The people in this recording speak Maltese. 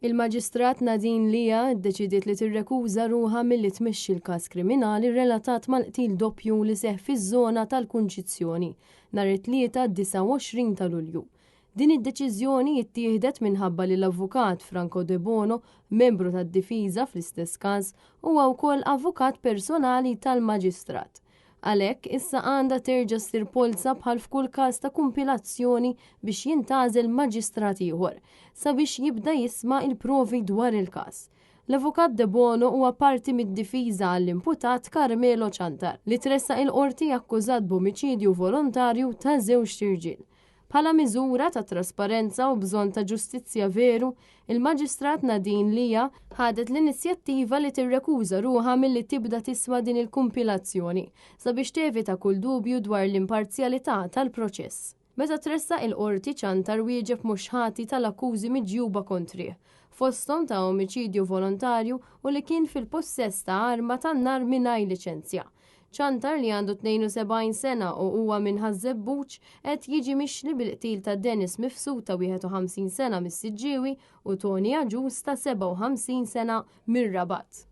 Il-Maġistrat Nadine Lija ddeċidiet li tirrekuża ruħha milli tmexxi l-każ kriminali relatat mal-qtil doppju li seħħ fiż-żona tal-Kunċizzjoni nhar it-tlieta 29 ta' Lulju. Din id-deċiżjoni ttieħdet minħabba li l-avukat Franco De Bono, membru tad-difiża fl-istess każ, huwa wkoll avukat personali tal-Maġistrat. Għalhekk issa għandha terġa' ssir polza bħal f'kull każ ta' kumpilazzjoni biex jintgħażel maġistrat ieħor sabiex jibda jisma' il-provi dwar il-każ. L-avukat De Bono huwa parti mid-difiża għall-imputat Carmelo Ċantar li tressaq il-qorti akkużat b'omiċidju volontarju ta' żewġ tirġiel. Bħala miżura ta' trasparenza u bżonn ta' ġustizzja veru, il-Maġistrat Nadine Lija ħadet l-inizjattiva li tirrekuża ruħha milli tibda tisma' din il-kumpilazzjoni sabiex tevita kull dubju dwar l-imparzjalità tal-proċess. Meta tressaq il-qorti Ċantar wieġeb mhux ħati tal-akkużi miġjuba kontrih, fosthom ta' omiċidju volontarju u li kien fil-possess ta' arma tan-nar mingħajr liċenzja. Ċantar li għandu 72 sena u huwa minn Ħażebbuġ qed jiġi mixli bil-qtil ta' Dennis Mifsud ta' 51 sena mis-Siġġiewi u Tony Aġus ta' 57 sena mir-Rabat.